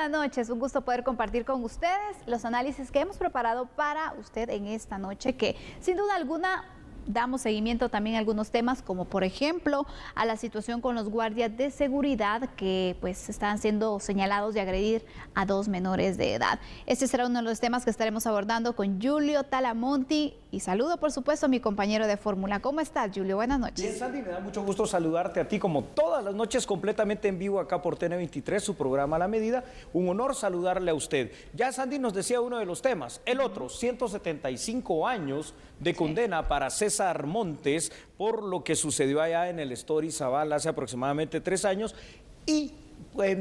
buenas noches. Un gusto poder compartir con ustedes los análisis que hemos preparado para usted en esta noche, que sin duda alguna damos seguimiento también a algunos temas, como por ejemplo a la situación con los guardias de seguridad que pues están siendo señalados de agredir a 2 menores de edad. Este será uno de los temas que estaremos abordando con Julio Talamonti. Y saludo, por supuesto, a mi compañero de fórmula. ¿Cómo estás, Julio? Buenas noches. Bien, Sandy, me da mucho gusto saludarte a ti, como todas las noches, completamente en vivo acá por TN23, su programa La Medida. Un honor saludarle a usted. Ya Sandy nos decía uno de los temas. El otro, 175 años de condena para César Montes por lo que sucedió allá en el Estorizabal hace aproximadamente 3 años. Y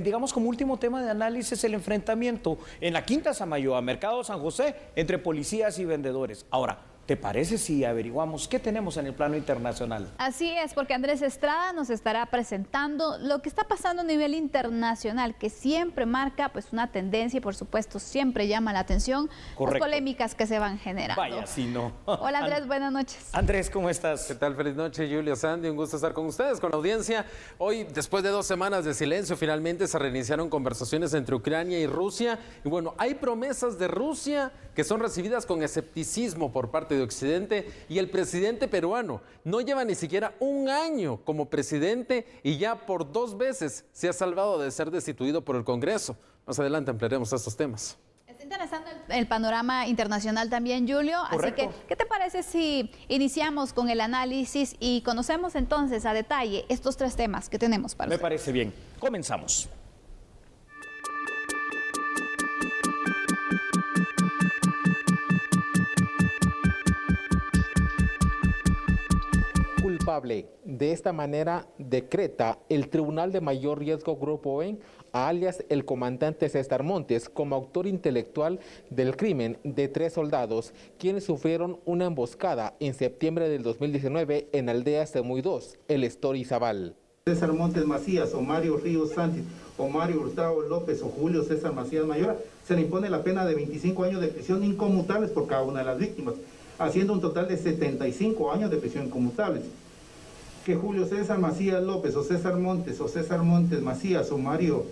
digamos como último tema de análisis, el enfrentamiento en la Quinta Samayoa, Mercado San José, entre policías y vendedores. Ahora, ¿te parece si averiguamos qué tenemos en el plano internacional? Así es, porque Andrés Estrada nos estará presentando lo que está pasando a nivel internacional, que siempre marca pues una tendencia y por supuesto siempre llama la atención. Correcto. Las polémicas que se van generando. Vaya, si no. Hola Andrés, buenas noches. Andrés, ¿cómo estás? ¿Qué tal? Feliz noche, Julio, Sandy, un gusto estar con ustedes, con la audiencia. Hoy, después de 2 semanas de silencio, finalmente se reiniciaron conversaciones entre Ucrania y Rusia. Y bueno, hay promesas de Rusia que son recibidas con escepticismo por parte de Occidente, y el presidente peruano no lleva ni siquiera 1 año como presidente y ya por 2 veces se ha salvado de ser destituido por el Congreso. Más adelante ampliaremos estos temas. Está interesante el panorama internacional también, Julio. Correcto. Así que, ¿qué te parece si iniciamos con el análisis y conocemos entonces a detalle estos 3 temas que tenemos para usted? Me parece bien. Comenzamos. Culpable. De esta manera decreta el Tribunal de Mayor Riesgo Grupo E, alias el comandante César Montes, como autor intelectual del crimen de 3 soldados, quienes sufrieron una emboscada en septiembre del 2019 en Aldea Semuy 2, el Estorizabal. César Montes Macías, o Mario Ríos Sánchez, o Mario Hurtado López, o Julio César Macías Mayora, se le impone la pena de 25 años de prisión inconmutables por cada una de las víctimas, haciendo un total de 75 años de prisión inconmutables. Que Julio César Macías López, o César Montes Macías, o Mario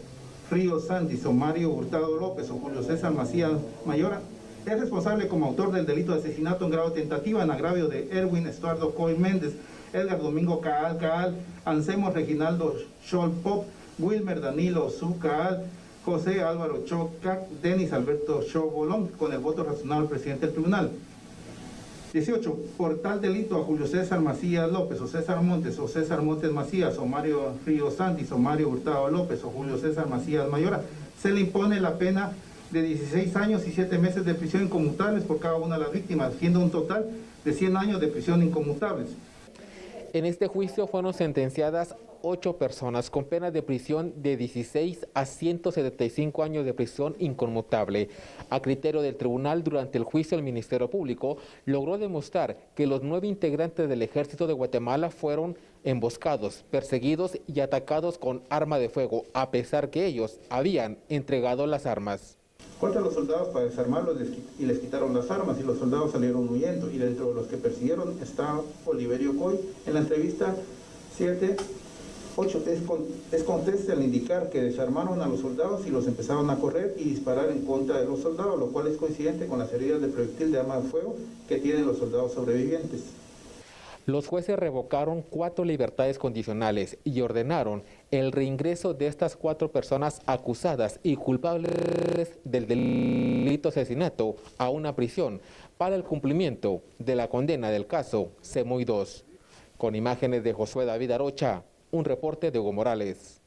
Ríos Sánchez, o Mario Hurtado López, o Julio César Macías Mayora, es responsable como autor del delito de asesinato en grado de tentativa en agravio de Erwin Estuardo Coy Méndez, Edgar Domingo Caal, Anselmo Reginaldo Scholl Pop, Wilmer Danilo Su Caal, José Álvaro Chocac, Denis Alberto Show Bolón, con el voto razonable del presidente del tribunal. 18. Por tal delito a Julio César Macías López, o César Montes Macías, o Mario Ríos Sánchez, o Mario Hurtado López, o Julio César Macías Mayora, se le impone la pena de 16 años y 7 meses de prisión inconmutables por cada una de las víctimas, siendo un total de 100 años de prisión inconmutables. En este juicio fueron sentenciadas 8 personas con pena de prisión de 16 a 175 años de prisión inconmutable. A criterio del tribunal, durante el juicio, el Ministerio Público logró demostrar que los 9 integrantes del Ejército de Guatemala fueron emboscados, perseguidos y atacados con arma de fuego, a pesar que ellos habían entregado las armas. Contra los soldados para desarmarlos y les quitaron las armas, y los soldados salieron huyendo, y dentro de los que persiguieron está Oliverio Coy. En la entrevista 7-8 es contesta al indicar que desarmaron a los soldados y los empezaron a correr y disparar en contra de los soldados, lo cual es coincidente con las heridas de proyectil de arma de fuego que tienen los soldados sobrevivientes. Los jueces revocaron 4 libertades condicionales y ordenaron el reingreso de estas 4 personas acusadas y culpables del delito de asesinato a una prisión para el cumplimiento de la condena del caso Semuy 2. Con imágenes de Josué David Arocha, un reporte de Hugo Morales.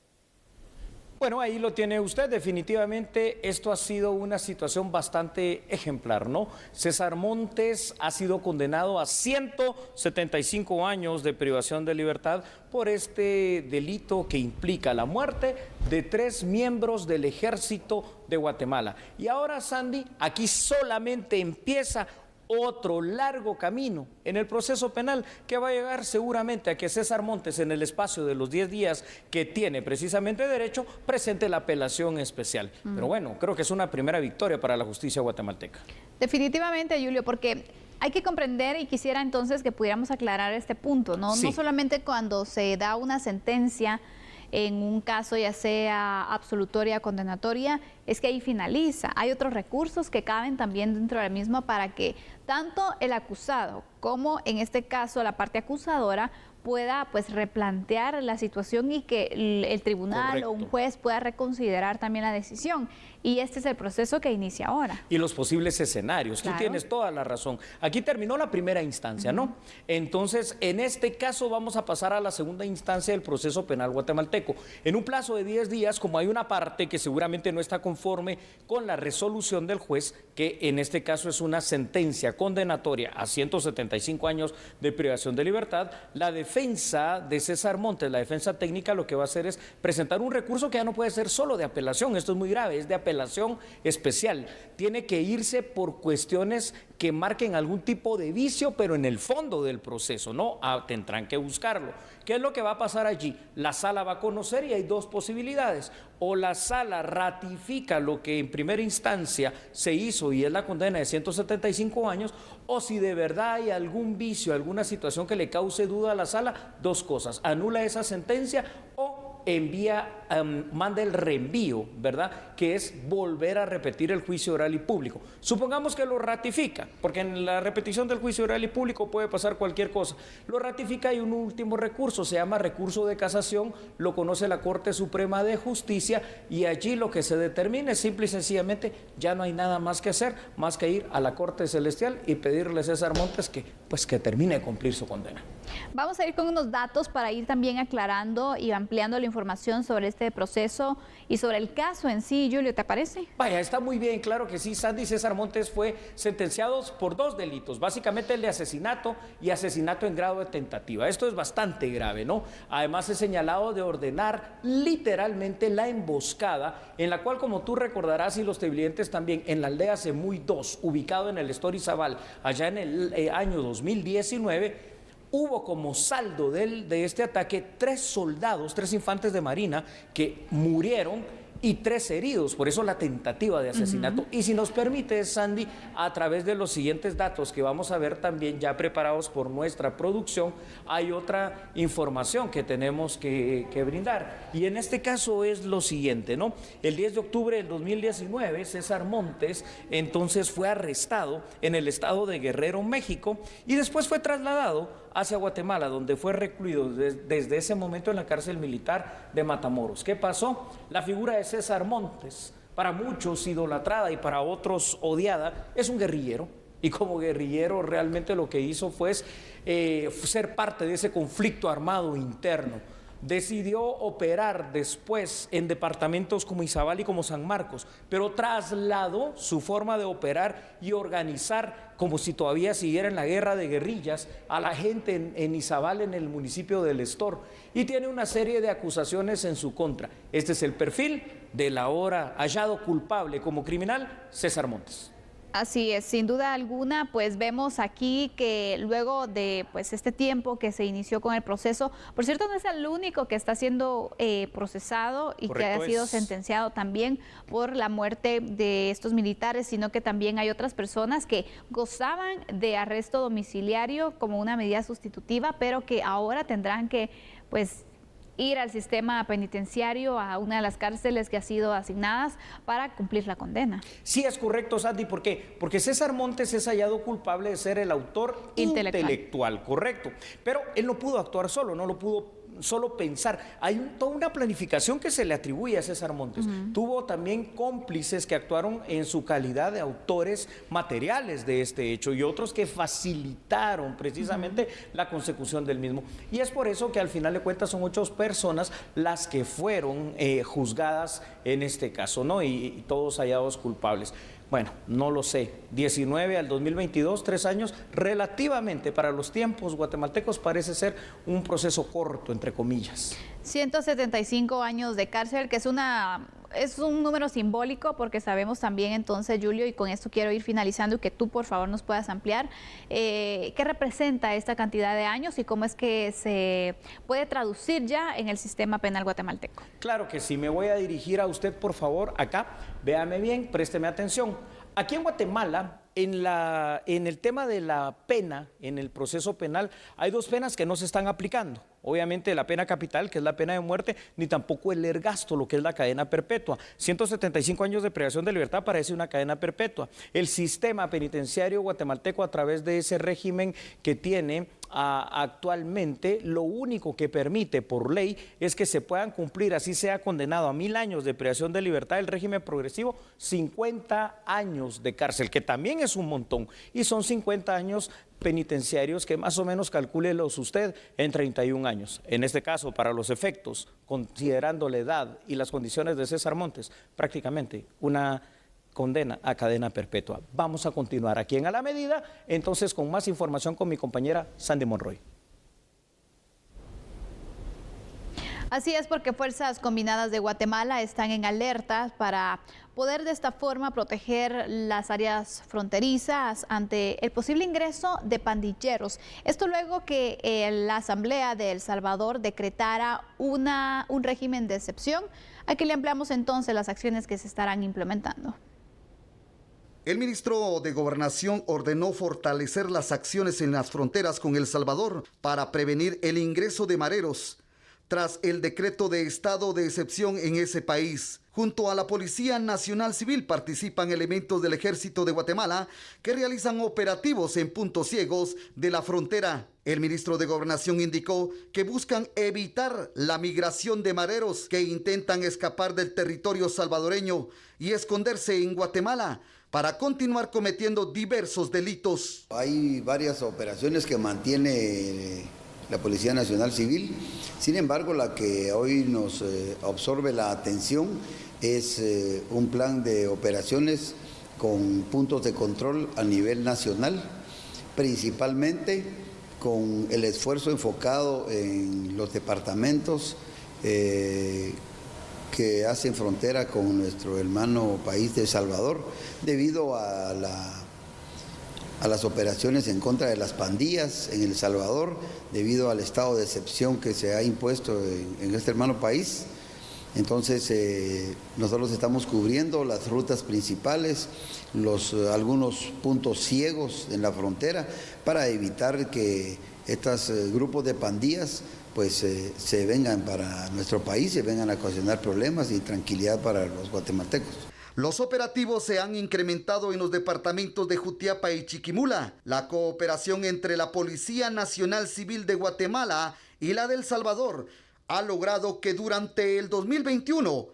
Bueno, ahí lo tiene usted. Definitivamente esto ha sido una situación bastante ejemplar, ¿no? César Montes ha sido condenado a 175 años de privación de libertad por este delito que implica la muerte de 3 miembros del Ejército de Guatemala. Y ahora, Sandy, aquí solamente empieza otro largo camino en el proceso penal que va a llegar seguramente a que César Montes, en el espacio de los 10 días que tiene precisamente derecho, presente la apelación especial. Pero bueno, creo que es una primera victoria para la justicia guatemalteca. Definitivamente, Julio, porque hay que comprender, y quisiera entonces que pudiéramos aclarar este punto, ¿no? Sí. No solamente cuando se da una sentencia en un caso ya sea absolutoria o condenatoria, es que ahí finaliza. Hay otros recursos que caben también dentro del mismo para que tanto el acusado como en este caso la parte acusadora pueda pues replantear la situación y que el tribunal o un juez pueda reconsiderar también la decisión. Y este es el proceso que inicia ahora. Y los posibles escenarios. Claro. Tú tienes toda la razón. Aquí terminó la primera instancia, ¿no? Entonces, en este caso vamos a pasar a la segunda instancia del proceso penal guatemalteco. En un plazo de 10 días, como hay una parte que seguramente no está conforme con la resolución del juez, que en este caso es una sentencia condenatoria a 175 años de privación de libertad, la defensa de César Montes, la defensa técnica, lo que va a hacer es presentar un recurso que ya no puede ser solo de apelación. Esto es muy grave, es de apelación especial. Tiene que irse por cuestiones que marquen algún tipo de vicio, pero en el fondo del proceso, ¿no? Tendrán que buscarlo. ¿Qué es lo que va a pasar allí? La sala va a conocer y hay dos posibilidades. O la sala ratifica lo que en primera instancia se hizo y es la condena de 175 años, o si de verdad hay algún vicio, alguna situación que le cause duda a la sala, dos cosas: anula esa sentencia o manda el reenvío, ¿verdad? Que es volver a repetir el juicio oral y público. Supongamos que lo ratifica, porque en la repetición del juicio oral y público puede pasar cualquier cosa. Lo ratifica y un último recurso, se llama recurso de casación, lo conoce la Corte Suprema de Justicia y allí lo que se determina es simple y sencillamente ya no hay nada más que hacer, más que ir a la Corte Celestial y pedirle a César Montes que termine de cumplir su condena. Vamos a ir con unos datos para ir también aclarando y ampliando la información sobre este proceso y sobre el caso en sí. Julio, ¿te parece? Vaya, está muy bien, claro que sí. Sandy César Montes fue sentenciado por dos delitos, básicamente el de asesinato y asesinato en grado de tentativa. Esto es bastante grave, ¿no? Además es señalado de ordenar literalmente la emboscada, en la cual, como tú recordarás y los televidentes también, en la aldea Semuy 2, ubicado en el Estorizabal, allá en el año 2019, hubo como saldo de este ataque 3 soldados, 3 infantes de marina que murieron y 3 heridos, por eso la tentativa de asesinato. Y si nos permite, Sandy, a través de los siguientes datos que vamos a ver también ya preparados por nuestra producción, hay otra información que tenemos que brindar. Y en este caso es lo siguiente, ¿no? El 10 de octubre del 2019, César Montes entonces fue arrestado en el estado de Guerrero, México, y después fue trasladado hacia Guatemala, donde fue recluido desde ese momento en la cárcel militar de Matamoros. ¿Qué pasó? La figura de César Montes, para muchos idolatrada y para otros odiada, es un guerrillero. Y como guerrillero realmente lo que hizo fue ser parte de ese conflicto armado interno. Decidió operar después en departamentos como Izabal y como San Marcos, pero trasladó su forma de operar y organizar, como si todavía siguiera en la guerra de guerrillas, a la gente en Izabal, en el municipio del Estor, y tiene una serie de acusaciones en su contra. Este es el perfil del ahora hallado culpable como criminal, César Montes. Así es, sin duda alguna, pues vemos aquí que luego de pues este tiempo que se inició con el proceso, por cierto, no es el único que está siendo procesado y correcto, que ha sido sentenciado también por la muerte de estos militares, sino que también hay otras personas que gozaban de arresto domiciliario como una medida sustitutiva, pero que ahora tendrán que pues ir al sistema penitenciario, a una de las cárceles que ha sido asignadas para cumplir la condena. Sí, es correcto, Sandy. ¿Por qué? Porque César Montes es hallado culpable de ser el autor intelectual, correcto. Pero él no pudo actuar solo, no lo pudo solo pensar. Hay toda una planificación que se le atribuye a César Montes. Tuvo también cómplices que actuaron en su calidad de autores materiales de este hecho y otros que facilitaron precisamente la consecución del mismo. Y es por eso que al final de cuentas son 8 personas las que fueron juzgadas en este caso, ¿no? Y todos hallados culpables. Bueno, no lo sé, 19 al 2022, 3 años, relativamente para los tiempos guatemaltecos parece ser un proceso corto, entre comillas. 175 años de cárcel, que es un número simbólico, porque sabemos también entonces, Julio, y con esto quiero ir finalizando y que tú por favor nos puedas ampliar, ¿qué representa esta cantidad de años y cómo es que se puede traducir ya en el sistema penal guatemalteco? Claro que sí, me voy a dirigir a usted por favor acá, véame bien, présteme atención. Aquí en Guatemala, en el tema de la pena, en el proceso penal, hay 2 penas que no se están aplicando. obviamente, la pena capital, que es la pena de muerte, ni tampoco el ergasto, lo que es la cadena perpetua. 175 años de privación de libertad parece una cadena perpetua. El sistema penitenciario guatemalteco, a través de ese régimen que tiene actualmente, lo único que permite por ley es que se puedan cumplir, así sea condenado a 1000 años de privación de libertad, el régimen progresivo, 50 años de cárcel, que también es un montón, y son 50 años penitenciarios que más o menos calcúlelos usted en 31 años. En este caso, para los efectos, considerando la edad y las condiciones de César Montes, prácticamente una condena a cadena perpetua. Vamos a continuar aquí en A la Medida, entonces con más información con mi compañera Sandy Monroy. Así es, porque Fuerzas Combinadas de Guatemala están en alerta para poder de esta forma proteger las áreas fronterizas ante el posible ingreso de pandilleros. Esto luego que la Asamblea de El Salvador decretara un régimen de excepción. Aquí le ampliamos entonces las acciones que se estarán implementando. El ministro de Gobernación ordenó fortalecer las acciones en las fronteras con El Salvador para prevenir el ingreso de mareros tras el decreto de estado de excepción en ese país. Junto a la Policía Nacional Civil participan elementos del Ejército de Guatemala que realizan operativos en puntos ciegos de la frontera. El ministro de Gobernación indicó que buscan evitar la migración de mareros que intentan escapar del territorio salvadoreño y esconderse en Guatemala para continuar cometiendo diversos delitos. Hay varias operaciones que mantiene la Policía Nacional Civil. Sin embargo, la que hoy nos absorbe la atención es un plan de operaciones con puntos de control a nivel nacional, principalmente con el esfuerzo enfocado en los departamentos que hacen frontera con nuestro hermano país de El Salvador, debido a las operaciones en contra de las pandillas en El Salvador, debido al estado de excepción que se ha impuesto en este hermano país. Entonces, nosotros estamos cubriendo las rutas principales, algunos puntos ciegos en la frontera, para evitar que estos grupos de pandillas pues se vengan para nuestro país, se vengan a ocasionar problemas y intranquilidad para los guatemaltecos. Los operativos se han incrementado en los departamentos de Jutiapa y Chiquimula. La cooperación entre la Policía Nacional Civil de Guatemala y la de El Salvador ha logrado que durante el 2021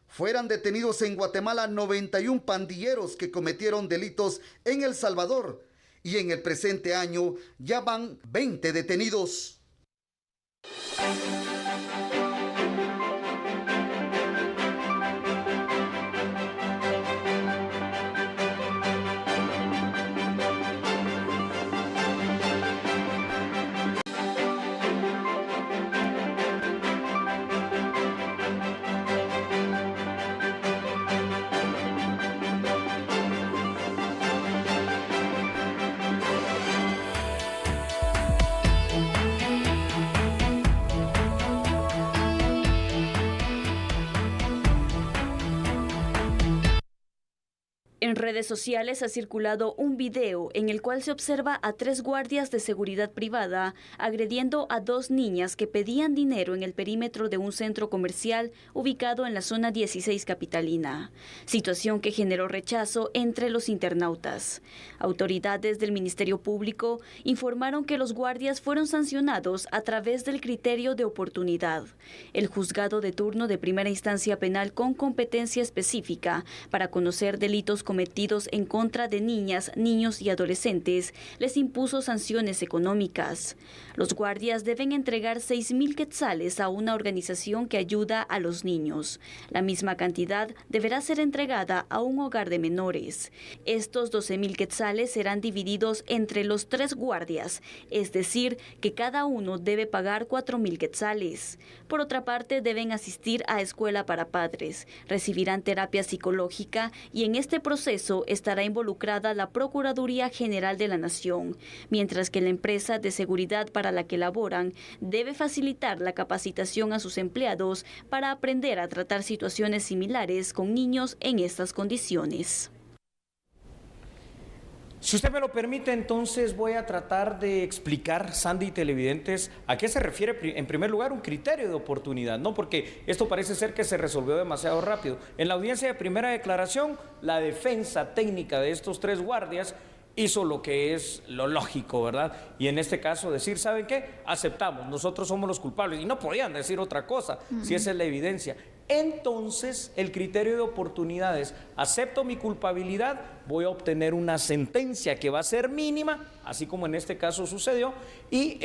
fueran detenidos en Guatemala 91 pandilleros que cometieron delitos en El Salvador, y en el presente año ya van 20 detenidos. En redes sociales ha circulado un video en el cual se observa a 3 guardias de seguridad privada agrediendo a 2 niñas que pedían dinero en el perímetro de un centro comercial ubicado en la zona 16 capitalina, situación que generó rechazo entre los internautas. Autoridades del Ministerio Público informaron que los guardias fueron sancionados a través del criterio de oportunidad. El juzgado de turno de primera instancia penal con competencia específica para conocer delitos cometidos en contra de niñas, niños y adolescentes, les impuso sanciones económicas. Los guardias deben entregar 6,000 quetzales a una organización que ayuda a los niños. La misma cantidad deberá ser entregada a un hogar de menores. Estos 12,000 quetzales serán divididos entre los 3 guardias, es decir, que cada uno debe pagar 4,000 quetzales. Por otra parte, deben asistir a escuela para padres, recibirán terapia psicológica y en este proceso estará involucrada la Procuraduría General de la Nación, mientras que la empresa de seguridad para la que laboran debe facilitar la capacitación a sus empleados para aprender a tratar situaciones similares con niños en estas condiciones. Si usted me lo permite, entonces voy a tratar de explicar, Sandy y televidentes, a qué se refiere en primer lugar un criterio de oportunidad, ¿no? Porque esto parece ser que se resolvió demasiado rápido. En la audiencia de primera declaración, la defensa técnica de estos 3 guardias hizo lo que es lo lógico, ¿verdad? Y en este caso decir, ¿saben qué? Aceptamos, nosotros somos los culpables. Y no podían decir otra cosa, si esa es la evidencia. Entonces, el criterio de oportunidades, acepto mi culpabilidad, voy a obtener una sentencia que va a ser mínima, así como en este caso sucedió, y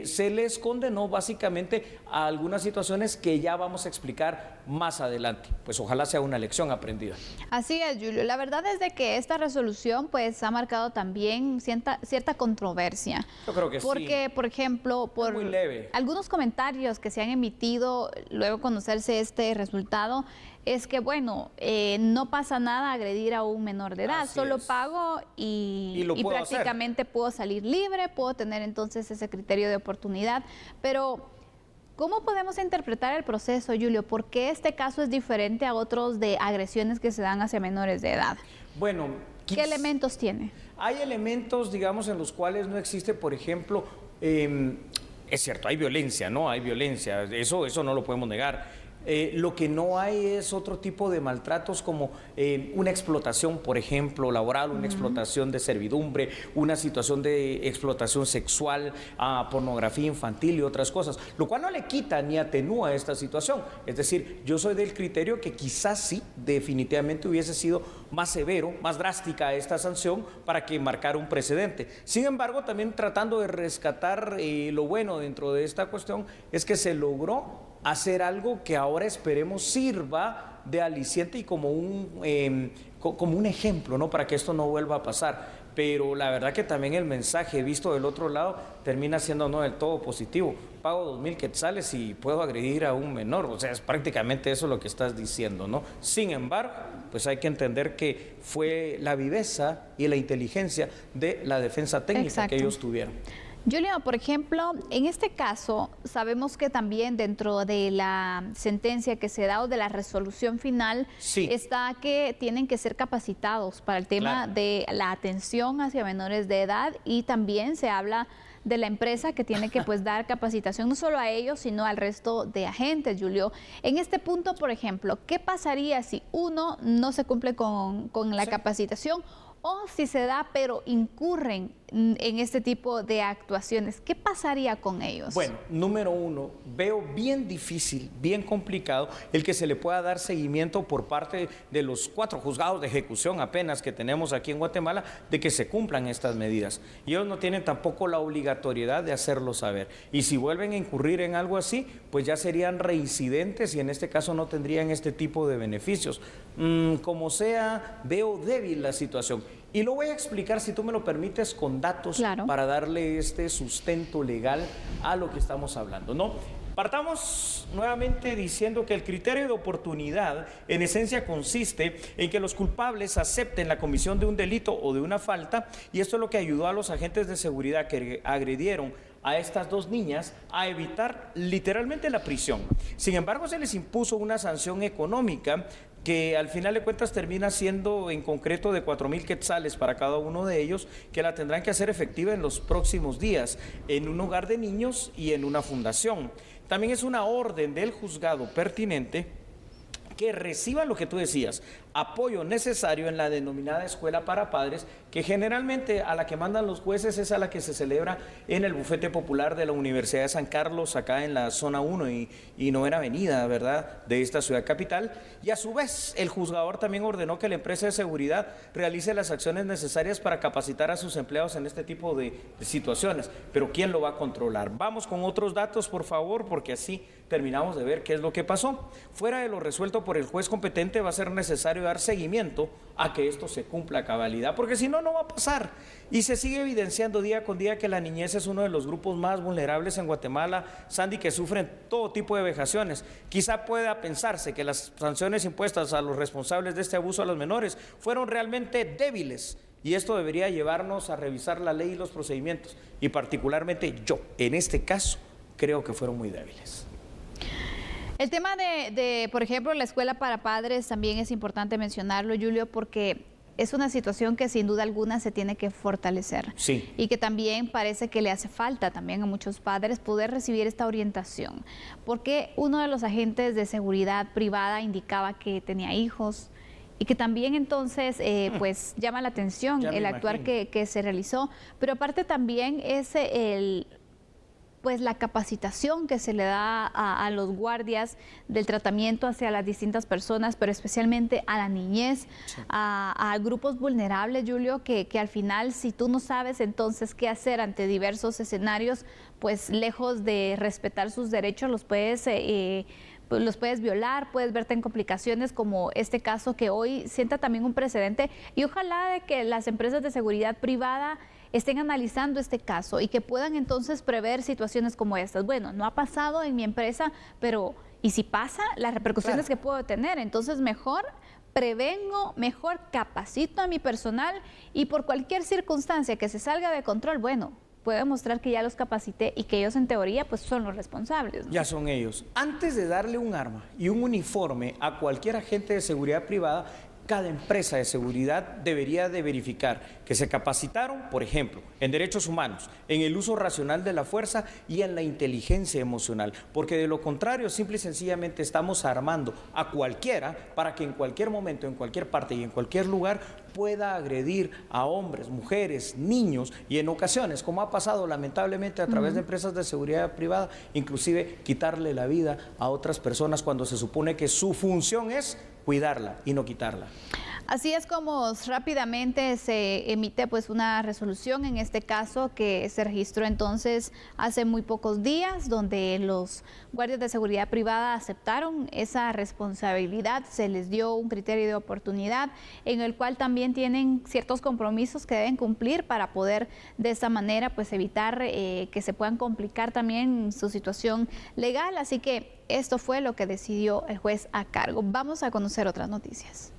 se les condenó básicamente a algunas situaciones que ya vamos a explicar más adelante. Pues ojalá sea una lección aprendida. Así es, Julio. La verdad es de que esta resolución pues ha marcado también cierta controversia. Yo creo que sí. Porque, por ejemplo, por muy leve. Algunos comentarios que se han emitido luego de conocerse este resultado, es que, bueno, no pasa nada agredir a un menor de edad, solo pago y prácticamente puedo salir libre, puedo tener entonces ese criterio de oportunidad. Pero, ¿cómo podemos interpretar el proceso, Julio? ¿Por qué este caso es diferente a otros de agresiones que se dan hacia menores de edad? Bueno, ¿qué elementos tiene? Hay elementos, digamos, en los cuales no existe, por ejemplo, es cierto, hay violencia, ¿no? Hay violencia, eso no lo podemos negar. Lo que no hay es otro tipo de maltratos como una explotación, por ejemplo, laboral, una explotación de servidumbre, una situación de explotación sexual, pornografía infantil y otras cosas, lo cual no le quita ni atenúa esta situación. Es decir, yo soy del criterio que quizás sí, definitivamente hubiese sido más severo, más drástica esta sanción para que marcara un precedente. Sin embargo, también tratando de rescatar lo bueno dentro de esta cuestión es que se logró hacer algo que ahora esperemos sirva de aliciente y como un ejemplo, ¿no? Para que esto no vuelva a pasar. Pero la verdad que también el mensaje visto del otro lado termina siendo no del todo positivo. Pago 2,000 quetzales y puedo agredir a un menor. O sea, es prácticamente eso lo que estás diciendo, ¿no? Sin embargo, pues hay que entender que fue la viveza y la inteligencia de la defensa técnica que ellos tuvieron. Julio, por ejemplo, en este caso sabemos que también dentro de la sentencia que se da o de la resolución final está que tienen que ser capacitados para el tema de la atención hacia menores de edad, y también se habla de la empresa que tiene que pues dar capacitación no solo a ellos sino al resto de agentes, Julio. En este punto, por ejemplo, ¿qué pasaría si uno no se cumple con la capacitación, o si se da pero incurren en este tipo de actuaciones? ¿Qué pasaría con ellos? Bueno, número 1, veo bien difícil, bien complicado el que se le pueda dar seguimiento por parte de los 4 juzgados de ejecución apenas que tenemos aquí en Guatemala de que se cumplan estas medidas. Y ellos no tienen tampoco la obligatoriedad de hacerlo saber. Y si vuelven a incurrir en algo así, pues ya serían reincidentes y en este caso no tendrían este tipo de beneficios. Como sea, veo débil la situación. Y lo voy a explicar, si tú me lo permites, con datos para darle este sustento legal a lo que estamos hablando, ¿no? Partamos nuevamente diciendo que el criterio de oportunidad en esencia consiste en que los culpables acepten la comisión de un delito o de una falta, y esto es lo que ayudó a los agentes de seguridad que agredieron a estas 2 niñas a evitar literalmente la prisión. Sin embargo, se les impuso una sanción económica que al final de cuentas termina siendo en concreto de 4,000 quetzales para cada uno de ellos, que la tendrán que hacer efectiva en los próximos días en un hogar de niños y en una fundación. También es una orden del juzgado pertinente que reciban lo que tú decías, apoyo necesario en la denominada escuela para padres, que generalmente a la que mandan los jueces es a la que se celebra en el bufete popular de la Universidad de San Carlos, acá en la zona 1 y 9ª avenida, ¿verdad?, de esta ciudad capital. Y a su vez, el juzgador también ordenó que la empresa de seguridad realice las acciones necesarias para capacitar a sus empleados en este tipo de situaciones. Pero ¿quién lo va a controlar? Vamos con otros datos, por favor, porque así terminamos de ver qué es lo que pasó. Fuera de lo resuelto por el juez competente, va a ser necesario dar seguimiento a que esto se cumpla a cabalidad, porque si no, no va a pasar. Y se sigue evidenciando día con día que la niñez es uno de los grupos más vulnerables en Guatemala, Sandy, que sufren todo tipo de vejaciones. Quizá pueda pensarse que las sanciones impuestas a los responsables de este abuso a los menores fueron realmente débiles, y esto debería llevarnos a revisar la ley y los procedimientos, y particularmente yo, en este caso, creo que fueron muy débiles. El tema por ejemplo, la escuela para padres también es importante mencionarlo, Julio, porque es una situación que sin duda alguna se tiene que fortalecer. Sí. Y que también parece que le hace falta también a muchos padres poder recibir esta orientación. Porque uno de los agentes de seguridad privada indicaba que tenía hijos y que también entonces pues llama la atención el actuar que se realizó. Pero aparte también es pues la capacitación que se le da a los guardias del tratamiento hacia las distintas personas, pero especialmente a la niñez, a grupos vulnerables, Julio, que al final si tú no sabes entonces qué hacer ante diversos escenarios, pues lejos de respetar sus derechos los puedes violar, puedes verte en complicaciones como este caso que hoy sienta también un precedente, y ojalá de que las empresas de seguridad privada estén analizando este caso y que puedan entonces prever situaciones como estas. Bueno, no ha pasado en mi empresa, pero ¿y si pasa? Las repercusiones que puedo tener. Entonces mejor prevengo, mejor capacito a mi personal, y por cualquier circunstancia que se salga de control, bueno, puedo demostrar que ya los capacité y que ellos en teoría pues son los responsables, ¿no? Ya son ellos. Antes de darle un arma y un uniforme a cualquier agente de seguridad privada, cada empresa de seguridad debería de verificar que se capacitaron, por ejemplo, en derechos humanos, en el uso racional de la fuerza y en la inteligencia emocional, porque de lo contrario, simple y sencillamente estamos armando a cualquiera para que en cualquier momento, en cualquier parte y en cualquier lugar pueda agredir a hombres, mujeres, niños y en ocasiones, como ha pasado lamentablemente a través de empresas de seguridad privada, inclusive quitarle la vida a otras personas cuando se supone que su función es cuidarla y no quitarla. Así es como rápidamente se emite pues una resolución en este caso que se registró entonces hace muy pocos días, donde los guardias de seguridad privada aceptaron esa responsabilidad, se les dio un criterio de oportunidad en el cual también tienen ciertos compromisos que deben cumplir para poder de esta manera pues evitar que se puedan complicar también su situación legal. Así que esto fue lo que decidió el juez a cargo. Vamos a conocer otras noticias.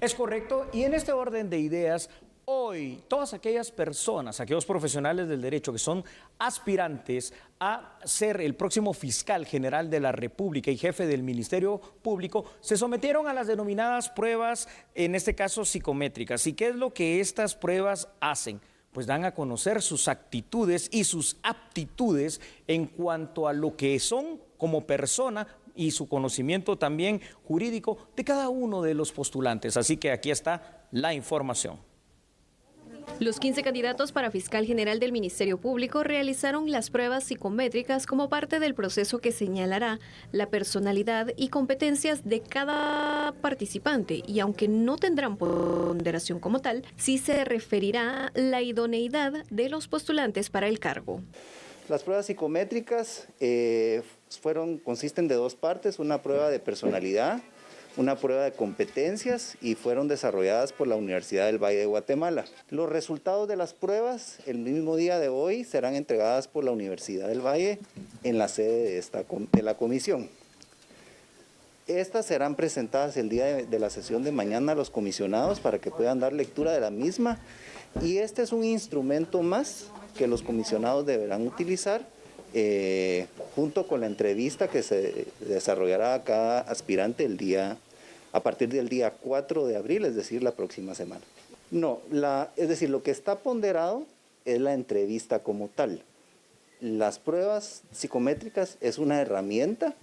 Es correcto, y en este orden de ideas, hoy todas aquellas personas, aquellos profesionales del derecho que son aspirantes a ser el próximo fiscal general de la República y jefe del Ministerio Público, se sometieron a las denominadas pruebas, en este caso psicométricas. ¿Y qué es lo que estas pruebas hacen? Pues dan a conocer sus actitudes y sus aptitudes en cuanto a lo que son como persona y su conocimiento también jurídico de cada uno de los postulantes. Así que aquí está la información. Los 15 candidatos para fiscal general del Ministerio Público realizaron las pruebas psicométricas como parte del proceso que señalará la personalidad y competencias de cada participante, y aunque no tendrán ponderación como tal, sí se referirá la idoneidad de los postulantes para el cargo. Las pruebas psicométricas consisten de dos partes, una prueba de personalidad, una prueba de competencias, y fueron desarrolladas por la Universidad del Valle de Guatemala. Los resultados de las pruebas el mismo día de hoy serán entregadas por la Universidad del Valle en la sede de la comisión. Estas serán presentadas el día de la sesión de mañana a los comisionados para que puedan dar lectura de la misma, y este es un instrumento más que los comisionados deberán utilizar junto con la entrevista que se desarrollará a cada aspirante a partir del día 4 de abril, es decir, la próxima semana. No, es decir, lo que está ponderado es la entrevista como tal. Las pruebas psicométricas es una herramienta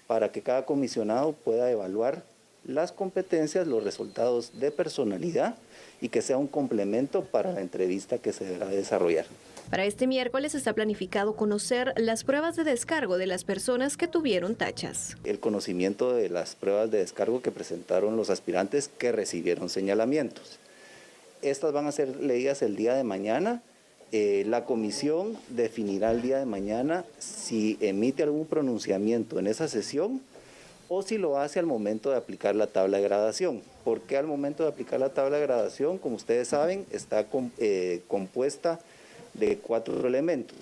para que cada comisionado pueda evaluar las competencias, los resultados de personalidad, y que sea un complemento para la entrevista que se deberá desarrollar. Para este miércoles está planificado conocer las pruebas de descargo de las personas que tuvieron tachas. El conocimiento de las pruebas de descargo que presentaron los aspirantes que recibieron señalamientos. Estas van a ser leídas el día de mañana. La comisión definirá el día de mañana si emite algún pronunciamiento en esa sesión o si lo hace al momento de aplicar la tabla de gradación. ¿Por qué al momento de aplicar la tabla de gradación? Como ustedes saben, está compuesta de 4 elementos: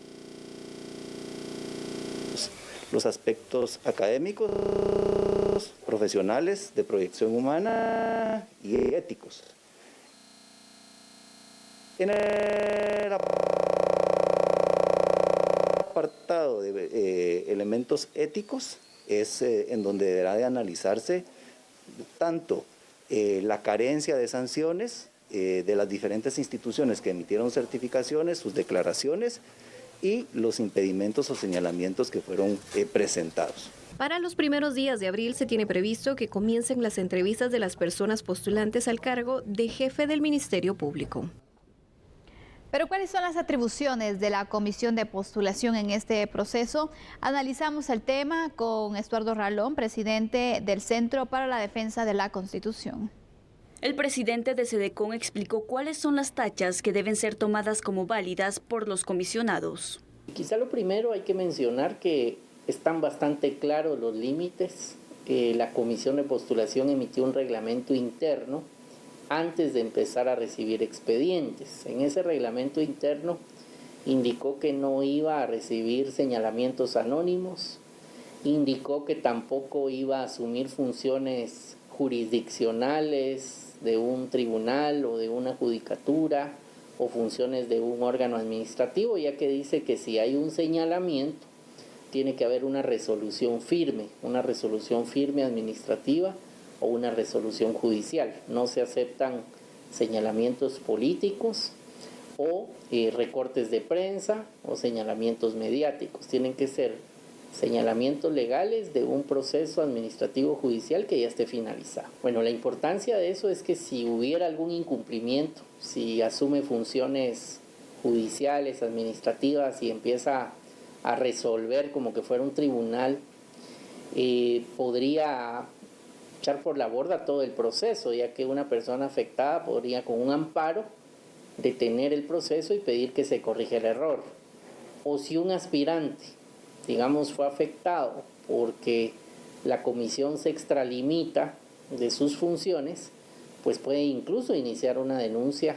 los aspectos académicos, profesionales, de proyección humana y éticos. En el apartado de elementos éticos es en donde deberá de analizarse tanto la carencia de sanciones de las diferentes instituciones que emitieron certificaciones, sus declaraciones y los impedimentos o señalamientos que fueron presentados. Para los primeros días de abril se tiene previsto que comiencen las entrevistas de las personas postulantes al cargo de jefe del Ministerio Público. Pero ¿cuáles son las atribuciones de la Comisión de Postulación en este proceso? Analizamos el tema con Estuardo Ralón, presidente del Centro para la Defensa de la Constitución. El presidente de SEDECON explicó cuáles son las tachas que deben ser tomadas como válidas por los comisionados. Quizá lo primero hay que mencionar que están bastante claros los límites. La Comisión de Postulación emitió un reglamento interno antes de empezar a recibir expedientes. En ese reglamento interno indicó que no iba a recibir señalamientos anónimos, indicó que tampoco iba a asumir funciones jurisdiccionales de un tribunal o de una judicatura o funciones de un órgano administrativo, ya que dice que si hay un señalamiento tiene que haber una resolución firme administrativa o una resolución judicial. No se aceptan señalamientos políticos o recortes de prensa o señalamientos mediáticos. Tienen que ser señalamientos legales de un proceso administrativo judicial que ya esté finalizado. Bueno, la importancia de eso es que si hubiera algún incumplimiento, si asume funciones judiciales, administrativas y empieza a resolver como que fuera un tribunal, podría echar por la borda todo el proceso, ya que una persona afectada podría con un amparo detener el proceso y pedir que se corrija el error. O si un aspirante, digamos, fue afectado porque la comisión se extralimita de sus funciones, pues puede incluso iniciar una denuncia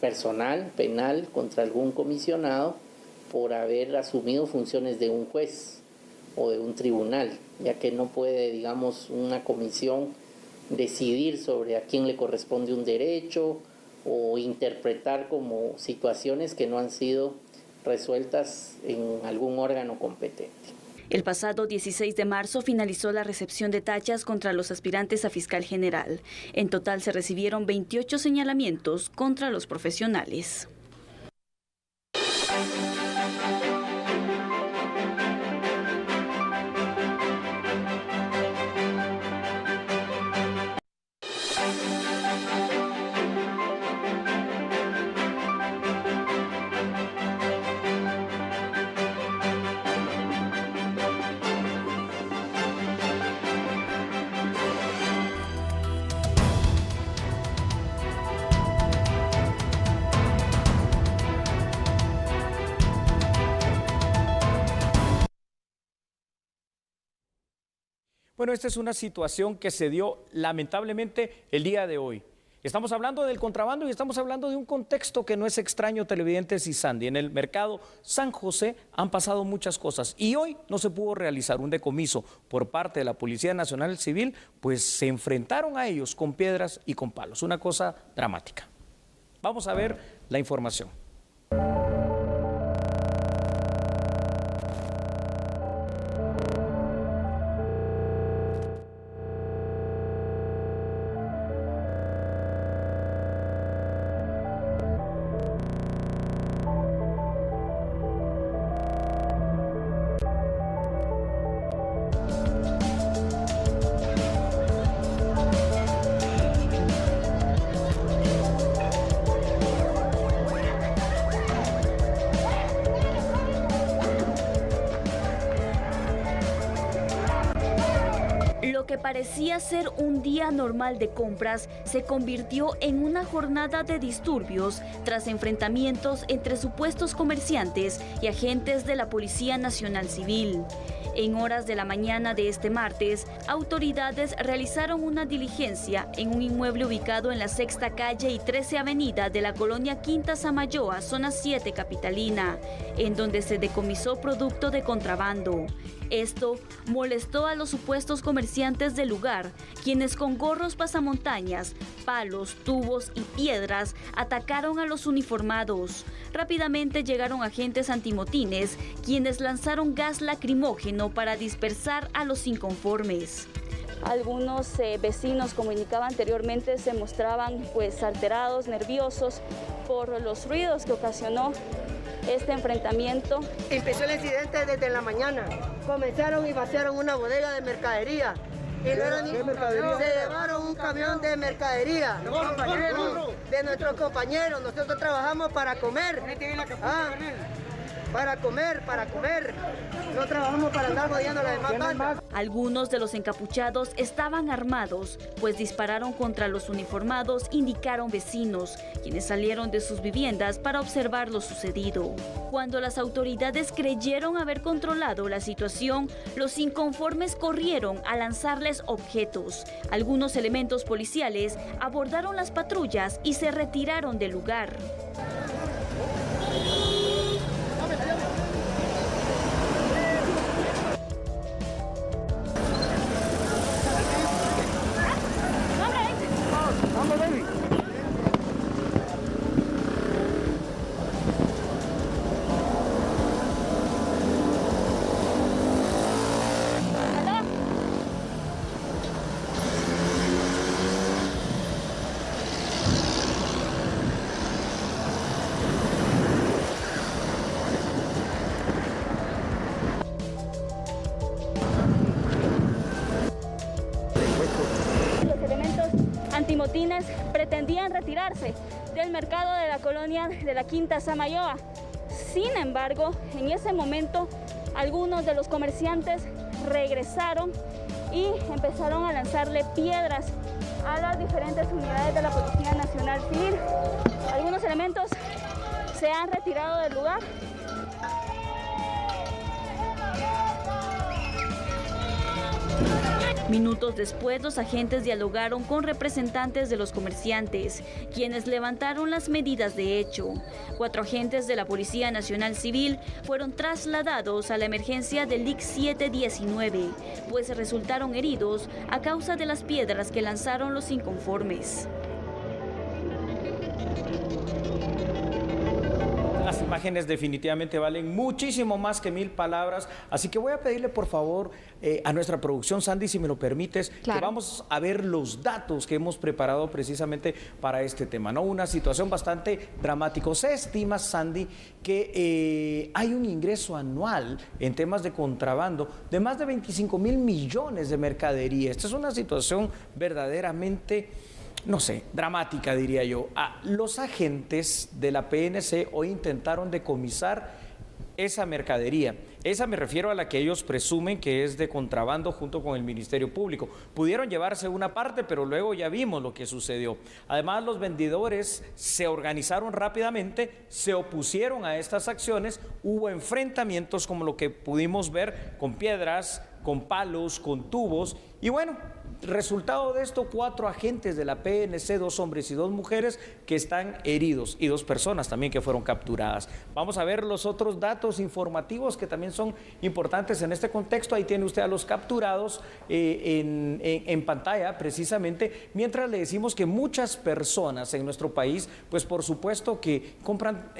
personal, penal, contra algún comisionado por haber asumido funciones de un juez o de un tribunal, ya que no puede, digamos, una comisión decidir sobre a quién le corresponde un derecho o interpretar como situaciones que no han sido resueltas en algún órgano competente. El pasado 16 de marzo finalizó la recepción de tachas contra los aspirantes a fiscal general. En total se recibieron 28 señalamientos contra los profesionales. Bueno, esta es una situación que se dio lamentablemente el día de hoy. Estamos hablando del contrabando y estamos hablando de un contexto que no es extraño, televidentes y Sandy. En el mercado San José han pasado muchas cosas y hoy no se pudo realizar un decomiso por parte de la Policía Nacional Civil, pues se enfrentaron a ellos con piedras y con palos. Una cosa dramática. Vamos a ver la información. Lo que parecía ser un día normal de compras se convirtió en una jornada de disturbios tras enfrentamientos entre supuestos comerciantes y agentes de la Policía Nacional Civil. En horas de la mañana de este martes, autoridades realizaron una diligencia en un inmueble ubicado en la 6ª calle y 13 avenida de la colonia Quinta Samayoa, zona 7 capitalina, en donde se decomisó producto de contrabando. Esto molestó a los supuestos comerciantes del lugar, quienes con gorros pasamontañas, palos, tubos y piedras atacaron a los uniformados. Rápidamente llegaron agentes antimotines, quienes lanzaron gas lacrimógeno para dispersar a los inconformes. Algunos vecinos, como indicaba anteriormente, se mostraban pues alterados, nerviosos por los ruidos que ocasionó este enfrentamiento. Empezó el incidente desde la mañana. Comenzaron y vaciaron una bodega de mercadería. Y no era ningún mercadería. Se llevaron un camión de mercadería, de nuestros compañeros. Nosotros trabajamos para comer. Para comer. No trabajamos para andar jodiendo a las demás bandas. Algunos de los encapuchados estaban armados, pues dispararon contra los uniformados, indicaron vecinos, quienes salieron de sus viviendas para observar lo sucedido. Cuando las autoridades creyeron haber controlado la situación, los inconformes corrieron a lanzarles objetos. Algunos elementos policiales abordaron las patrullas y se retiraron del lugar. Antimotines pretendían retirarse del mercado de la colonia de la Quinta Samayoa. Sin embargo, en ese momento, algunos de los comerciantes regresaron y empezaron a lanzarle piedras a las diferentes unidades de la Policía Nacional Civil. Algunos elementos se han retirado del lugar. Minutos después, los agentes dialogaron con representantes de los comerciantes, quienes levantaron las medidas de hecho. 4 agentes de la Policía Nacional Civil fueron trasladados a la emergencia del IC 719, pues resultaron heridos a causa de las piedras que lanzaron los inconformes. Las imágenes definitivamente valen muchísimo más que 1000 palabras, así que voy a pedirle por favor a nuestra producción, Sandy, si me lo permites, que vamos a ver los datos que hemos preparado precisamente para este tema, ¿no? Una situación bastante dramática. Se estima, Sandy, que hay un ingreso anual en temas de contrabando de más de 25.000 millones de mercadería. Esta es una situación verdaderamente, no sé, dramática, diría yo. Los agentes de la PNC hoy intentaron decomisar esa mercadería. Esa me refiero a la que ellos presumen que es de contrabando junto con el Ministerio Público. Pudieron llevarse una parte, pero luego ya vimos lo que sucedió. Además, los vendedores se organizaron rápidamente, se opusieron a estas acciones, hubo enfrentamientos como lo que pudimos ver con piedras, con palos, con tubos y bueno, resultado de esto, 4 agentes de la PNC, 2 hombres y 2 mujeres que están heridos y 2 personas también que fueron capturadas. Vamos a ver los otros datos informativos que también son importantes en este contexto. Ahí tiene usted a los capturados en pantalla precisamente, mientras le decimos que muchas personas en nuestro país, pues por supuesto que compran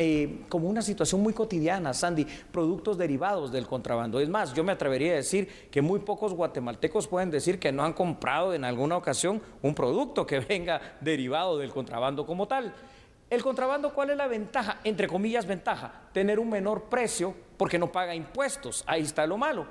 como una situación muy cotidiana, Sandy, productos derivados del contrabando. Es más, yo me atrevería a decir que muy pocos guatemaltecos pueden decir que no han comprado en alguna ocasión un producto que venga derivado del contrabando como tal. El contrabando, ¿cuál es la ventaja? Entre comillas, ventaja, tener un menor precio porque no paga impuestos. Ahí está lo malo.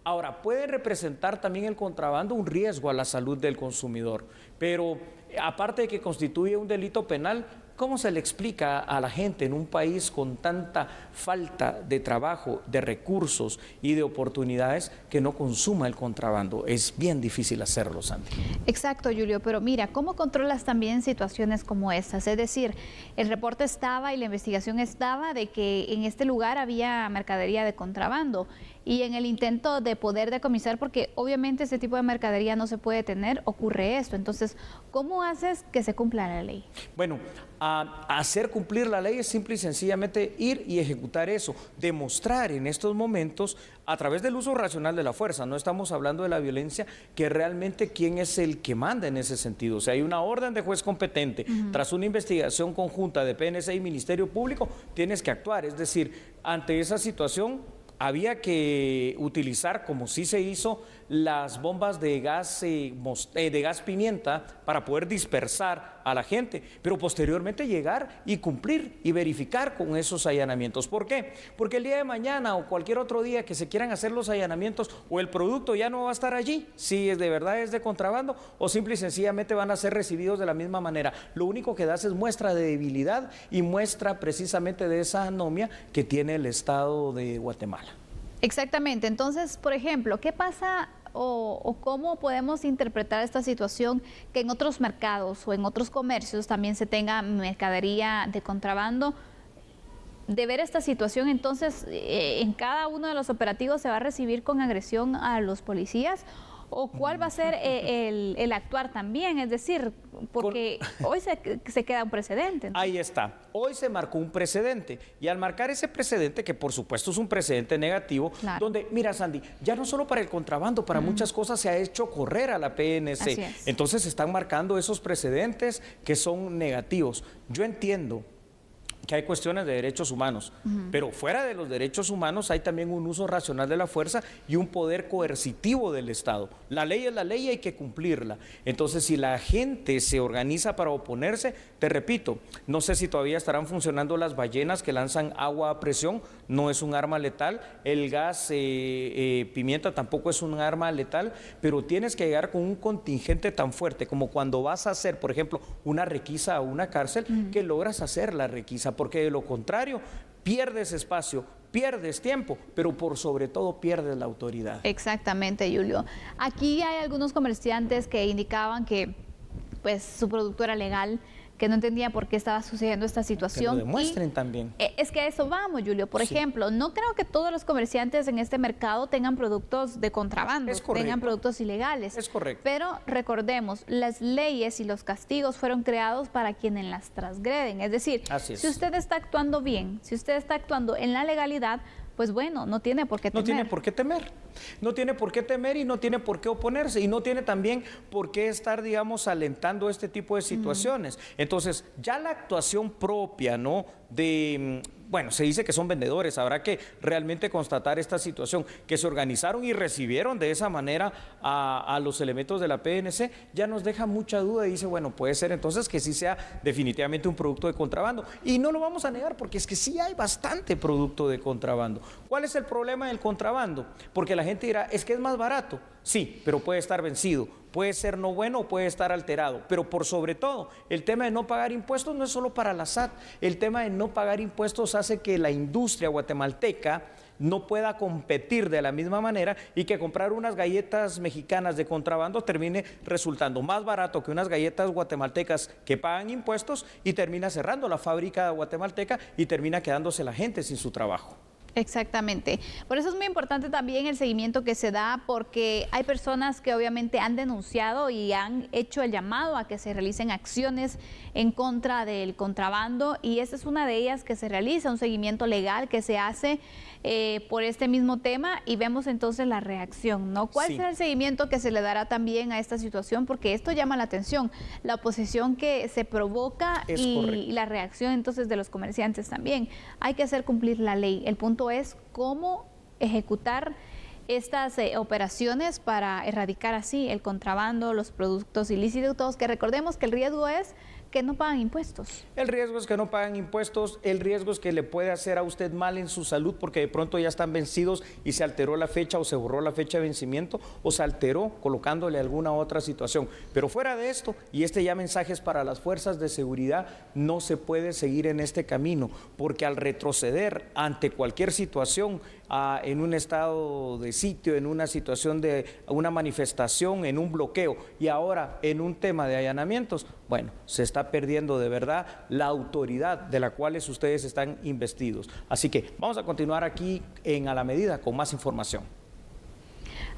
Ahora, puede representar también el contrabando un riesgo a la salud del consumidor, pero aparte de que constituye un delito penal, ¿cómo se le explica a la gente en un país con tanta falta de trabajo, de recursos y de oportunidades que no consuma el contrabando? Es bien difícil hacerlo, Sandy. Exacto, Julio, pero mira, ¿cómo controlas también situaciones como estas? Es decir, el reporte estaba y la investigación estaba de que en este lugar había mercadería de contrabando y en el intento de poder decomisar, porque obviamente ese tipo de mercadería no se puede tener, ocurre esto. Entonces, ¿cómo haces que se cumpla la ley? Bueno, hacer cumplir la ley es simple y sencillamente ir y ejecutar eso, demostrar en estos momentos a través del uso racional de la fuerza. No estamos hablando de la violencia, que realmente quién es el que manda en ese sentido. O sea, hay una orden de juez competente, tras una investigación conjunta de PNC y Ministerio Público, tienes que actuar. Es decir, ante esa situación, había que utilizar, como sí se hizo, las bombas de gas pimienta para poder dispersar a la gente, pero posteriormente llegar y cumplir y verificar con esos allanamientos. ¿Por qué? Porque el día de mañana o cualquier otro día que se quieran hacer los allanamientos, o el producto ya no va a estar allí, si de verdad es de contrabando, o simple y sencillamente van a ser recibidos de la misma manera. Lo único que das es muestra de debilidad y muestra precisamente de esa anomia que tiene el Estado de Guatemala. Exactamente. Entonces, por ejemplo, ¿qué pasa o cómo podemos interpretar esta situación que en otros mercados o en otros comercios también se tenga mercadería de contrabando? De ver esta situación, entonces, en cada uno de los operativos se va a recibir con agresión a los policías, o cuál va a ser el actuar también, es decir, porque hoy se queda un precedente. Entonces. Ahí está, hoy se marcó un precedente, y al marcar ese precedente, que por supuesto es un precedente negativo, claro, donde, mira Sandy, ya no solo para el contrabando, para muchas cosas se ha hecho correr a la PNC, entonces se están marcando esos precedentes que son negativos. Yo entiendo que hay cuestiones de derechos humanos, pero fuera de los derechos humanos hay también un uso racional de la fuerza y un poder coercitivo del Estado. La ley es la ley y hay que cumplirla. Entonces, si la gente se organiza para oponerse, te repito, no sé si todavía estarán funcionando las ballenas que lanzan agua a presión, no es un arma letal, el gas pimienta tampoco es un arma letal, pero tienes que llegar con un contingente tan fuerte como cuando vas a hacer, por ejemplo, una requisa a una cárcel, que logras hacer la requisa, porque de lo contrario pierdes espacio, pierdes tiempo, pero por sobre todo pierdes la autoridad. Exactamente, Julio. Aquí hay algunos comerciantes que indicaban que pues su producto era legal, que no entendía por qué estaba sucediendo esta situación. Que lo demuestren también. Es que a eso vamos, Julio. Por ejemplo, no creo que todos los comerciantes en este mercado tengan productos de contrabando, tengan productos ilegales. Es correcto. Pero recordemos, las leyes y los castigos fueron creados para quienes las transgreden. Es decir, si usted está actuando bien, si usted está actuando en la legalidad, pues bueno, no tiene por qué temer. No tiene por qué temer. No tiene por qué temer y no tiene por qué oponerse. Y no tiene también por qué estar, digamos, alentando este tipo de situaciones. Entonces, ya la actuación propia, ¿no? Bueno, se dice que son vendedores, habrá que realmente constatar esta situación, que se organizaron y recibieron de esa manera a los elementos de la PNC, ya nos deja mucha duda y dice, bueno, puede ser entonces que sí sea definitivamente un producto de contrabando. Y no lo vamos a negar porque es que sí hay bastante producto de contrabando. ¿Cuál es el problema del contrabando? Porque la gente dirá, es que es más barato. Sí, pero puede estar vencido, puede ser no bueno o puede estar alterado, pero por sobre todo, el tema de no pagar impuestos no es solo para la SAT, el tema de no pagar impuestos hace que la industria guatemalteca no pueda competir de la misma manera y que comprar unas galletas mexicanas de contrabando termine resultando más barato que unas galletas guatemaltecas que pagan impuestos y termina cerrando la fábrica guatemalteca y termina quedándose la gente sin su trabajo. Exactamente. Por eso es muy importante también el seguimiento que se da, porque hay personas que obviamente han denunciado y han hecho el llamado a que se realicen acciones en contra del contrabando, y esta es una de ellas que se realiza, un seguimiento legal que se hace por este mismo tema, y vemos entonces la reacción, ¿no? ¿Cuál será el seguimiento que se le dará también a esta situación? Porque esto llama la atención, la oposición que se provoca y la reacción entonces de los comerciantes también. Hay que hacer cumplir la ley. El punto es cómo ejecutar estas operaciones para erradicar así el contrabando, los productos ilícitos, que recordemos que el riesgo es que no pagan impuestos. El riesgo es que no pagan impuestos, el riesgo es que le puede hacer a usted mal en su salud porque de pronto ya están vencidos y se alteró la fecha o se borró la fecha de vencimiento o se alteró colocándole alguna otra situación. Pero fuera de esto, y este ya mensaje es para las fuerzas de seguridad, no se puede seguir en este camino, porque al retroceder ante cualquier situación, en un estado de sitio, en una situación de una manifestación, en un bloqueo y ahora en un tema de allanamientos, bueno, se está perdiendo de verdad la autoridad de la cual ustedes están investidos. Así que vamos a continuar aquí en A la Medida con más información.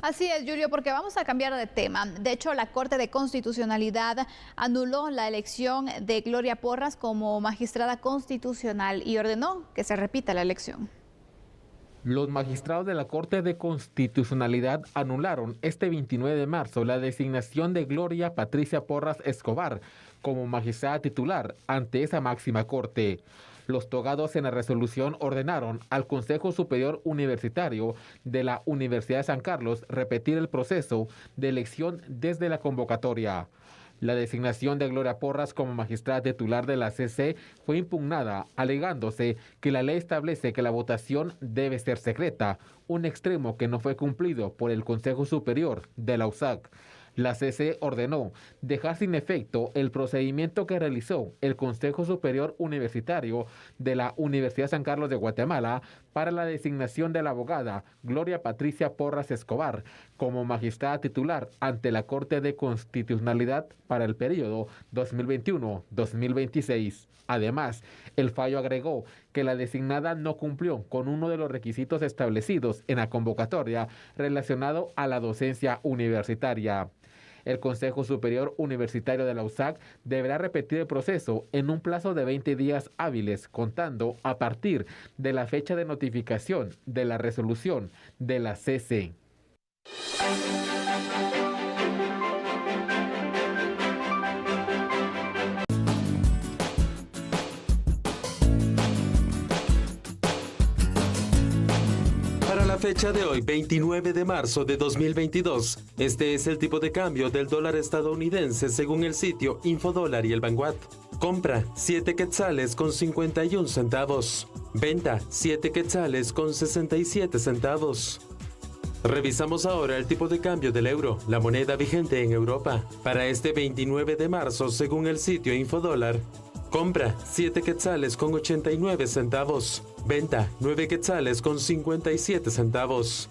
Así es, Julio, porque vamos a cambiar de tema. De hecho, la Corte de Constitucionalidad anuló la elección de Gloria Porras como magistrada constitucional y ordenó que se repita la elección. Los magistrados de la Corte de Constitucionalidad anularon este 29 de marzo la designación de Gloria Patricia Porras Escobar como magistrada titular ante esa máxima corte. Los togados en la resolución ordenaron al Consejo Superior Universitario de la Universidad de San Carlos repetir el proceso de elección desde la convocatoria. La designación de Gloria Porras como magistrada titular de la CC fue impugnada, alegándose que la ley establece que la votación debe ser secreta, un extremo que no fue cumplido por el Consejo Superior de la USAC. La CC ordenó dejar sin efecto el procedimiento que realizó el Consejo Superior Universitario de la Universidad San Carlos de Guatemala para la designación de la abogada Gloria Patricia Porras Escobar como magistrada titular ante la Corte de Constitucionalidad para el periodo 2021-2026. Además, el fallo agregó que la designada no cumplió con uno de los requisitos establecidos en la convocatoria relacionado a la docencia universitaria. El Consejo Superior Universitario de la USAC deberá repetir el proceso en un plazo de 20 días hábiles, contando a partir de la fecha de notificación de la resolución de la CC. Fecha de hoy, 29 de marzo de 2022. Este es el tipo de cambio del dólar estadounidense según el sitio Infodólar y el Vanguard. Compra 7 quetzales con 51 centavos. Venta 7 quetzales con 67 centavos. Revisamos ahora el tipo de cambio del euro, la moneda vigente en Europa. Para este 29 de marzo, según el sitio Infodólar, compra 7 quetzales con 89 centavos. Venta 9 quetzales con 57 centavos.